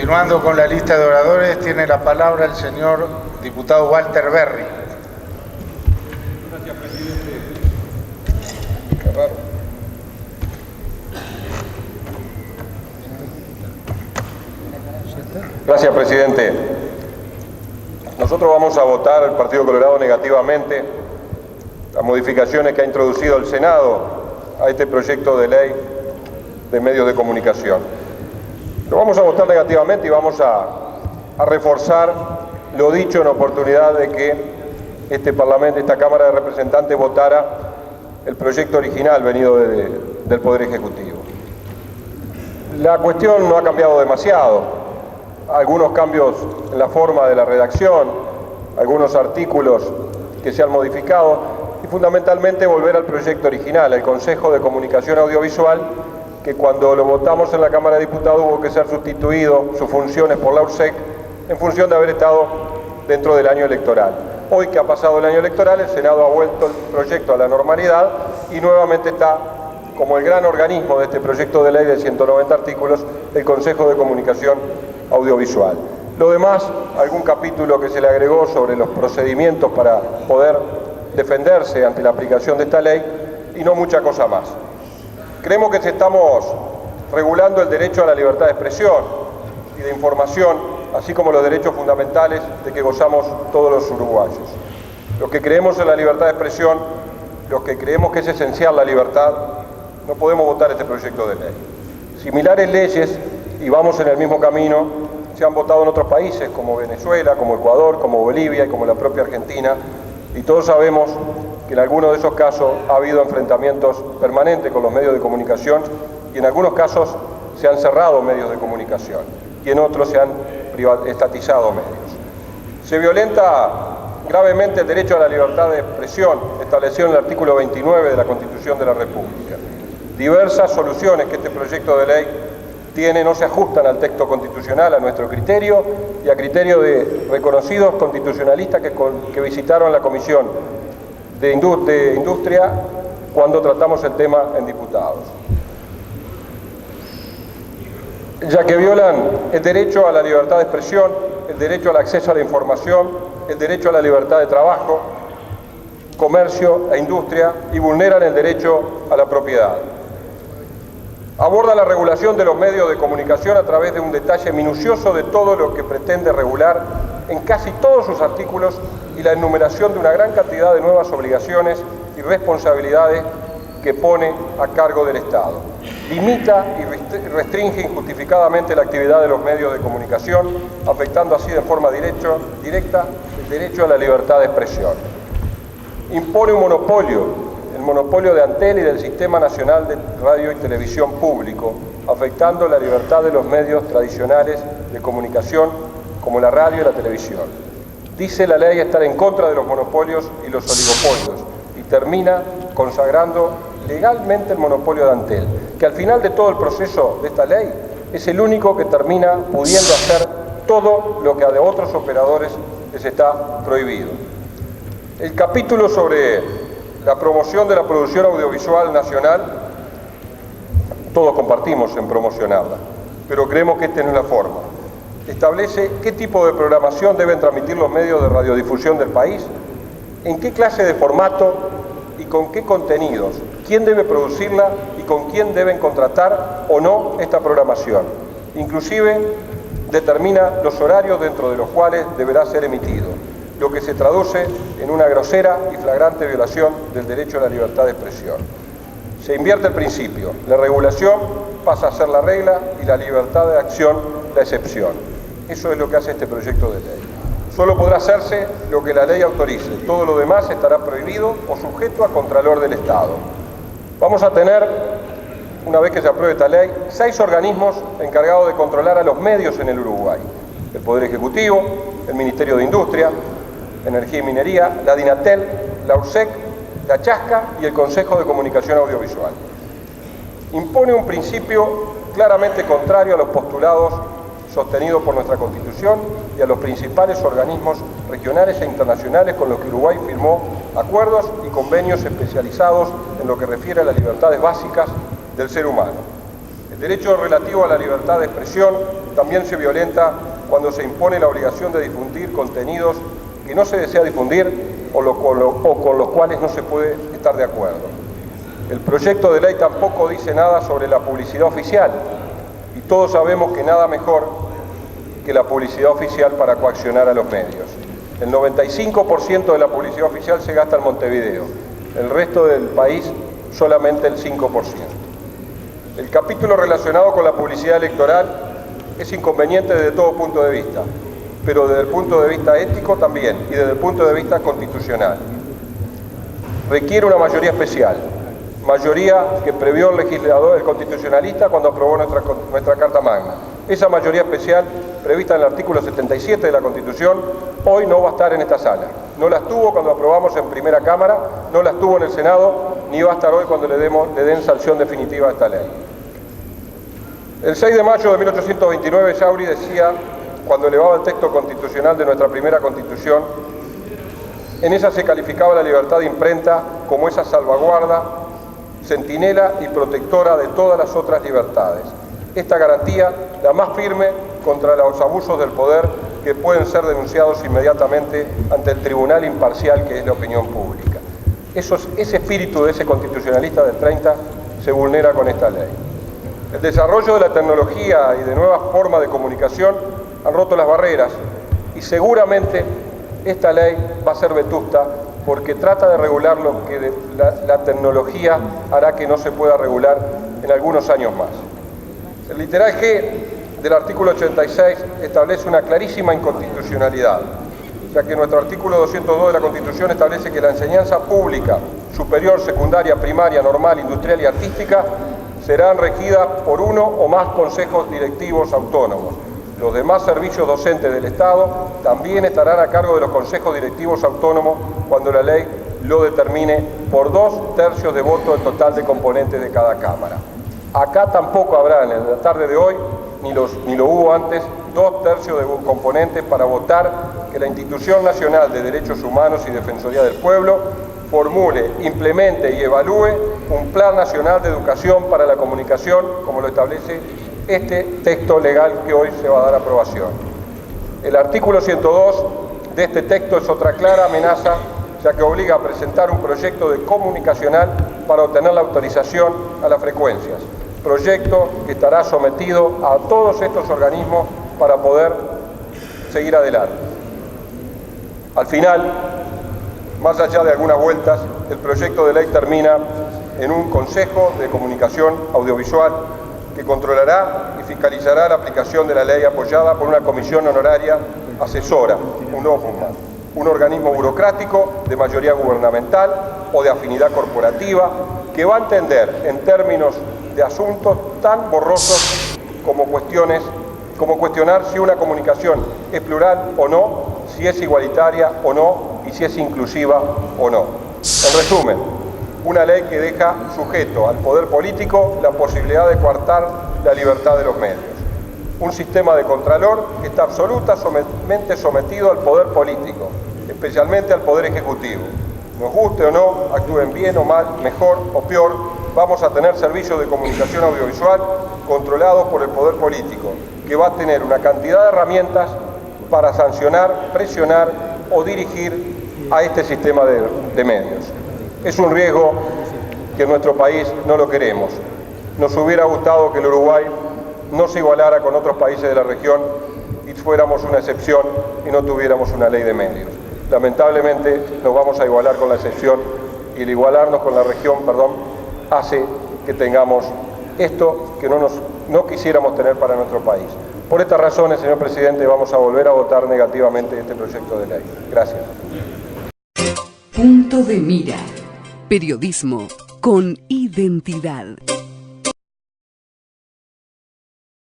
Continuando con la lista de oradores, tiene la palabra el señor diputado Walter Berry. Gracias, presidente. Qué raro. Gracias, presidente. Nosotros vamos a votar, el Partido Colorado, negativamente las modificaciones que ha introducido el Senado a este proyecto de ley de medios de comunicación. Lo vamos a votar negativamente y vamos a reforzar lo dicho en oportunidad de que este Parlamento, esta Cámara de Representantes, votara el proyecto original venido del Poder Ejecutivo. La cuestión no ha cambiado demasiado. Algunos cambios en la forma de la redacción, algunos artículos que se han modificado y fundamentalmente volver al proyecto original, al Consejo de Comunicación Audiovisual, que cuando lo votamos en la Cámara de Diputados hubo que ser sustituido sus funciones por la URSEC en función de haber estado dentro del año electoral. Hoy que ha pasado el año electoral, el Senado ha vuelto el proyecto a la normalidad y nuevamente está como el gran organismo de este proyecto de ley de 190 artículos, el Consejo de Comunicación Audiovisual. Lo demás, algún capítulo que se le agregó sobre los procedimientos para poder defenderse ante la aplicación de esta ley y no mucha cosa más. Creemos que estamos regulando el derecho a la libertad de expresión y de información, así como los derechos fundamentales de que gozamos todos los uruguayos. Los que creemos en la libertad de expresión, los que creemos que es esencial la libertad, no podemos votar este proyecto de ley. Similares leyes, y vamos en el mismo camino, se han votado en otros países como Venezuela, como Ecuador, como Bolivia y como la propia Argentina, y todos sabemos que en algunos de esos casos ha habido enfrentamientos permanentes con los medios de comunicación y en algunos casos se han cerrado medios de comunicación y en otros se han estatizado medios. Se violenta gravemente el derecho a la libertad de expresión establecido en el artículo 29 de la Constitución de la República. Diversas soluciones que este proyecto de ley tiene no se ajustan al texto constitucional, a nuestro criterio y a criterio de reconocidos constitucionalistas que visitaron la Comisión de Industria cuando tratamos el tema en diputados. Ya que violan el derecho a la libertad de expresión, el derecho al acceso a la información, el derecho a la libertad de trabajo, comercio e industria y vulneran el derecho a la propiedad. Aborda la regulación de los medios de comunicación a través de un detalle minucioso de todo lo que pretende regular en casi todos sus artículos y la enumeración de una gran cantidad de nuevas obligaciones y responsabilidades que pone a cargo del Estado. Limita y restringe injustificadamente la actividad de los medios de comunicación, afectando así de forma directa el derecho a la libertad de expresión. Impone un monopolio, el monopolio de Antel y del Sistema Nacional de Radio y Televisión Público, afectando la libertad de los medios tradicionales de comunicación como la radio y la televisión. Dice la ley estar en contra de los monopolios y los oligopolios y termina consagrando legalmente el monopolio de Antel, que al final de todo el proceso de esta ley es el único que termina pudiendo hacer todo lo que a de otros operadores les está prohibido. El capítulo sobre la promoción de la producción audiovisual nacional, todos compartimos en promocionarla, pero creemos que esta no es la forma. Establece qué tipo de programación deben transmitir los medios de radiodifusión del país, en qué clase de formato y con qué contenidos, quién debe producirla y con quién deben contratar o no esta programación. Inclusive determina los horarios dentro de los cuales deberá ser emitido, lo que se traduce en una grosera y flagrante violación del derecho a la libertad de expresión. Se invierte el principio, la regulación pasa a ser la regla y la libertad de acción la excepción. Eso es lo que hace este proyecto de ley. Solo podrá hacerse lo que la ley autorice, todo lo demás estará prohibido o sujeto a contralor del Estado. Vamos a tener, una vez que se apruebe esta ley, 6 organismos encargados de controlar a los medios en el Uruguay: el Poder Ejecutivo, el Ministerio de Industria, Energía y Minería, la DINATEL, la URSEC, la Chasca y el Consejo de Comunicación Audiovisual. Impone un principio claramente contrario a los postulados sostenidos por nuestra Constitución y a los principales organismos regionales e internacionales con los que Uruguay firmó acuerdos y convenios especializados en lo que refiere a las libertades básicas del ser humano. El derecho relativo a la libertad de expresión también se violenta cuando se impone la obligación de difundir contenidos que no se desea difundir o con los cuales no se puede estar de acuerdo. El proyecto de ley tampoco dice nada sobre la publicidad oficial, y todos sabemos que nada mejor que la publicidad oficial para coaccionar a los medios. El 95% de la publicidad oficial se gasta en Montevideo, el resto del país solamente el 5%. El capítulo relacionado con la publicidad electoral es inconveniente desde todo punto de vista, pero desde el punto de vista ético también y desde el punto de vista constitucional. Requiere una mayoría especial, mayoría que previó el legislador, el constitucionalista, cuando aprobó nuestra Carta Magna. Esa mayoría especial, prevista en el artículo 77 de la Constitución, hoy no va a estar en esta sala. No la estuvo cuando aprobamos en primera Cámara, no la estuvo en el Senado, ni va a estar hoy cuando le den sanción definitiva a esta ley. El 6 de mayo de 1829, Sciauri decía, cuando elevaba el texto constitucional de nuestra primera Constitución, en esa se calificaba la libertad de imprenta como esa salvaguarda, centinela y protectora de todas las otras libertades. Esta garantía, la más firme contra los abusos del poder que pueden ser denunciados inmediatamente ante el tribunal imparcial que es la opinión pública. Ese espíritu de ese constitucionalista del 30 se vulnera con esta ley. El desarrollo de la tecnología y de nuevas formas de comunicación han roto las barreras y seguramente esta ley va a ser vetusta porque trata de regular lo que la tecnología hará que no se pueda regular en algunos años más. El literal G del artículo 86 establece una clarísima inconstitucionalidad, ya que nuestro artículo 202 de la Constitución establece que la enseñanza pública, superior, secundaria, primaria, normal, industrial y artística serán regidas por uno o más consejos directivos autónomos. Los demás servicios docentes del Estado también estarán a cargo de los consejos directivos autónomos cuando la ley lo determine por 2/3 de voto del total de componentes de cada Cámara. Acá tampoco habrá en la tarde de hoy, ni lo hubo antes, 2/3 de componentes para votar que la Institución Nacional de Derechos Humanos y Defensoría del Pueblo formule, implemente y evalúe un Plan Nacional de Educación para la Comunicación, como lo establece este texto legal que hoy se va a dar aprobación. El artículo 102 de este texto es otra clara amenaza, ya que obliga a presentar un proyecto de comunicacional para obtener la autorización a las frecuencias, proyecto que estará sometido a todos estos organismos para poder seguir adelante. Al final, más allá de algunas vueltas, el proyecto de ley termina en un Consejo de Comunicación Audiovisual que controlará y fiscalizará la aplicación de la ley apoyada por una comisión honoraria asesora, un ombudsman, un organismo burocrático de mayoría gubernamental o de afinidad corporativa que va a entender en términos de asuntos tan borrosos como cuestionar si una comunicación es plural o no, si es igualitaria o no y si es inclusiva o no. En resumen, una ley que deja sujeto al poder político la posibilidad de coartar la libertad de los medios. Un sistema de contralor que está absolutamente sometido al poder político, especialmente al poder ejecutivo. Nos guste o no, actúen bien o mal, mejor o peor, vamos a tener servicios de comunicación audiovisual controlados por el poder político, que va a tener una cantidad de herramientas para sancionar, presionar o dirigir a este sistema de medios. Es un riesgo que en nuestro país no lo queremos. Nos hubiera gustado que el Uruguay no se igualara con otros países de la región y fuéramos una excepción y no tuviéramos una ley de medios. Lamentablemente nos vamos a igualar con la excepción y el igualarnos con la región, hace que tengamos esto que no quisiéramos tener para nuestro país. Por estas razones, señor presidente, vamos a volver a votar negativamente este proyecto de ley. Gracias. Punto de mira. Periodismo con identidad.